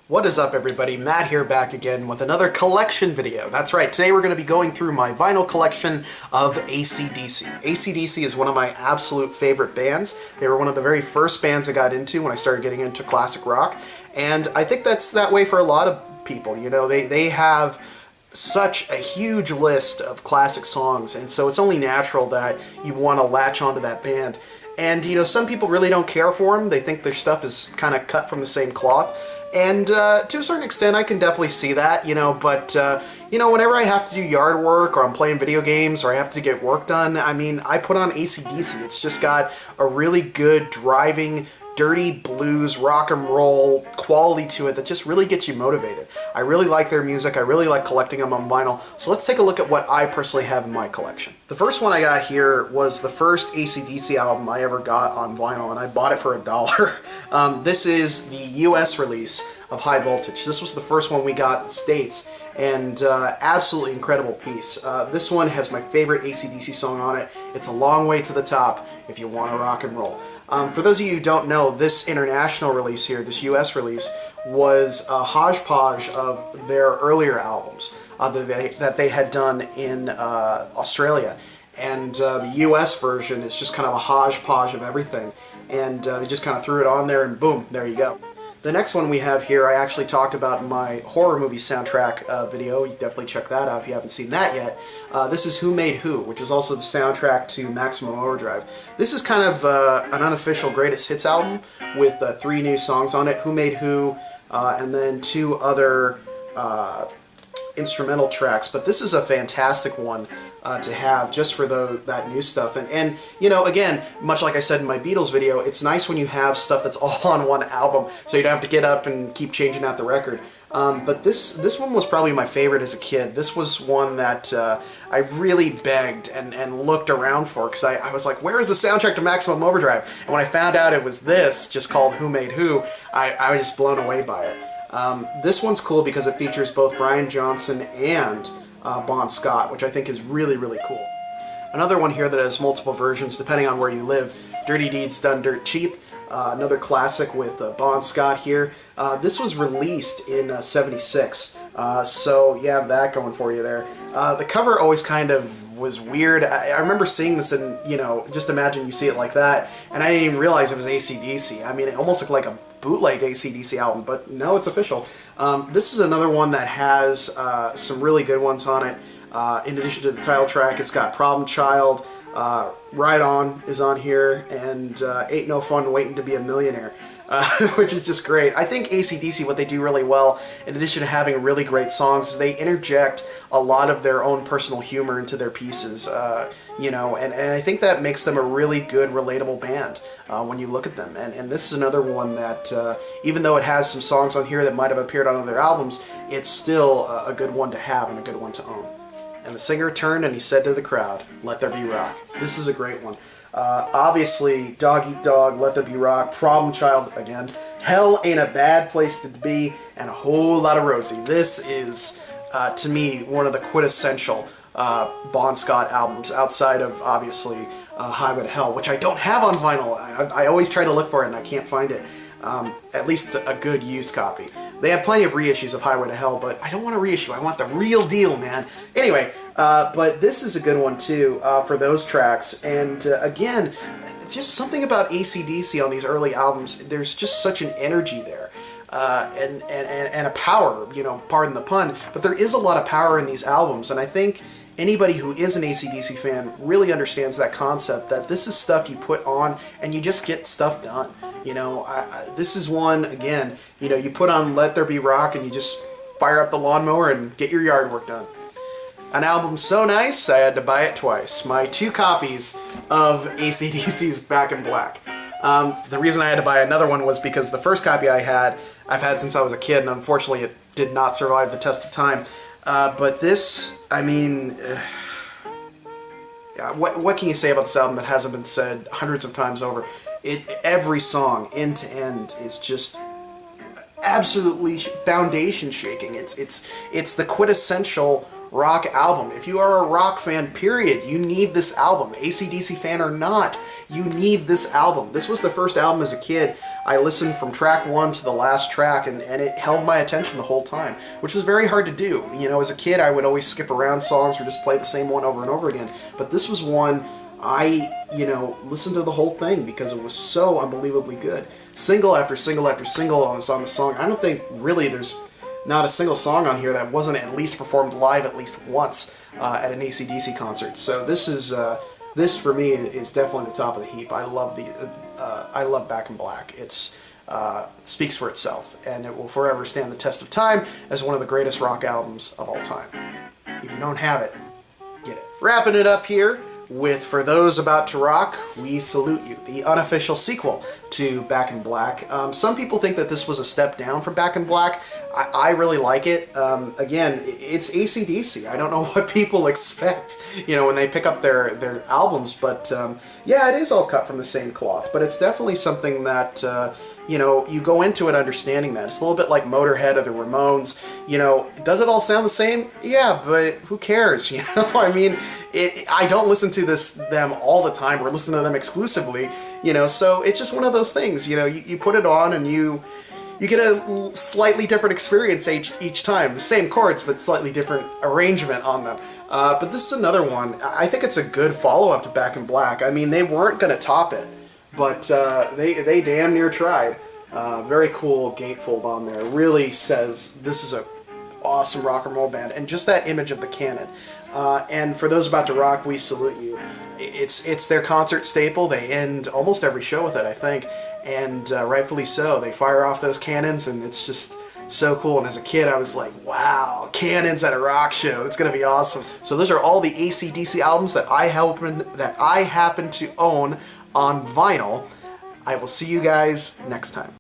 What is up, everybody? Matt here, back again with another collection video. That's right, today we're going to be going through my vinyl collection of AC/DC. AC/DC is one of my absolute favorite bands. They were one of the very first bands I got into when I started getting into classic rock, and I think that's that way for a lot of people. You know, they have such a huge list of classic songs, and so it's only natural that you want to latch onto that band. And, you know, some people really don't care for them. They think their stuff is kind of cut from the same cloth. And to a certain extent, I can definitely see that, you know, but, you know, whenever I have to do yard work or I'm playing video games or I have to get work done, I mean, I put on AC/DC. It's just got a really good driving, dirty blues, rock and roll quality to it that just really gets you motivated. I really like their music. I really like collecting them on vinyl. So let's take a look at what I personally have in my collection. The first one I got here was the first AC/DC album I ever got on vinyl, and I bought it for $1. This is the US release of High Voltage. This was the first one we got in the States, and absolutely incredible piece. This one has my favorite AC/DC song on it. It's A Long Way to the Top, If You Want to Rock and Roll. For those of you who don't know, this international release here, this US release, was a hodgepodge of their earlier albums that they had done in Australia. And the US version is just kind of a hodgepodge of everything. And they just kind of threw it on there and boom, there you go. The next one we have here, I actually talked about in my horror movie soundtrack video. You definitely check that out if you haven't seen that yet. This is Who Made Who, which is also the soundtrack to Maximum Overdrive. This is kind of an unofficial greatest hits album with 3 new songs on it, Who Made Who, and then 2 other instrumental tracks. But this is a fantastic one to have just for that new stuff. And you know, again, much like I said in my Beatles video, it's nice when you have stuff that's all on one album, so you don't have to get up and keep changing out the record. But this one was probably my favorite as a kid. This was one that I really begged and looked around for, because I was like, where is the soundtrack to Maximum Overdrive? And when I found out it was this, just called Who Made Who, I was just blown away by it. This one's cool because it features both Brian Johnson and Bon Scott, which I think is really, really cool. Another one here that has multiple versions depending on where you live, Dirty Deeds Done Dirt Cheap. Another classic with Bon Scott here. This was released in '76, so you have that going for you there. The cover always kind of was weird. I remember seeing this and, you know, just imagine you see it like that, and I didn't even realize it was AC/DC. I mean, it almost looked like a bootleg AC/DC album, but no, it's official. This is another one that has some really good ones on it. In addition to the title track, it's got Problem Child, Ride On is on here, and Ain't No Fun Waiting to Be a Millionaire, which is just great. I think AC/DC, what they do really well, in addition to having really great songs, is they interject a lot of their own personal humor into their pieces, you know, and I think that makes them a really good, relatable band when you look at them. And this is another one that, even though it has some songs on here that might have appeared on other albums, it's still a good one to have and a good one to own. And the singer turned and he said to the crowd, "Let there be rock." This is a great one. Obviously, Dog Eat Dog, Let There Be Rock, Problem Child again, Hell Ain't a Bad Place to Be, and A Whole Lot of Rosie. This is, to me, one of the quintessential Bon Scott albums, outside of, obviously, Highway to Hell, which I don't have on vinyl. I always try to look for it and I can't find it. At least a good used copy. They have plenty of reissues of Highway to Hell, but I don't want a reissue. I want the real deal, man. Anyway, but this is a good one too for those tracks. And again, just something about AC/DC on these early albums. There's just such an energy there. And a power, you know, pardon the pun, but there is a lot of power in these albums, and I think anybody who is an AC/DC fan really understands that concept, that this is stuff you put on and you just get stuff done. You know, this is one, again, you know, you put on Let There Be Rock and you just fire up the lawnmower and get your yard work done. An album so nice, I had to buy it twice. My 2 copies of AC/DC's Back in Black. The reason I had to buy another one was because the first copy I've had since I was a kid, and unfortunately it did not survive the test of time. But this, I mean, yeah, what can you say about this album that hasn't been said hundreds of times over? Every song, end to end, is just absolutely foundation shaking. It's the quintessential rock album. If you are a rock fan, period, you need this album. AC/DC fan or not, you need this album. This was the first album as a kid I listened from track 1 to the last track, and it held my attention the whole time, which was very hard to do. You know, as a kid, I would always skip around songs or just play the same one over and over again. But this was one I, you know, listened to the whole thing because it was so unbelievably good. Single after single after single on the song. I don't think really there's not a single song on here that wasn't at least performed live at least once at an AC/DC concert. So this for me is definitely the top of the heap. I love Back in Black. It's speaks for itself, and it will forever stand the test of time as one of the greatest rock albums of all time. If you don't have it, get it. Wrapping it up here with For Those About to Rock, We Salute You, the unofficial sequel to Back in Black. Some people think that this was a step down from Back in Black. I really like it. Again, it's AC/DC. I don't know what people expect, you know, when they pick up their albums, but yeah, it is all cut from the same cloth, but it's definitely something that you know, you go into it understanding that. It's a little bit like Motorhead or the Ramones. You know, does it all sound the same? Yeah, but who cares, you know? I mean, I don't listen to them all the time or listen to them exclusively, you know, so it's just one of those things, you know, you put it on and you get a slightly different experience each time. The same chords, but slightly different arrangement on them. But this is another one. I think it's a good follow-up to Back in Black. I mean, they weren't going to top it, but they damn near tried. Very cool gatefold on there. Really says this is a awesome rock and roll band, and just that image of the cannon. And For Those About to Rock, We Salute You. It's their concert staple. They end almost every show with it, I think, and rightfully so. They fire off those cannons, and it's just so cool. And as a kid, I was like, wow, cannons at a rock show. It's going to be awesome. So those are all the AC/DC albums that I happen to own on vinyl. I will see you guys next time.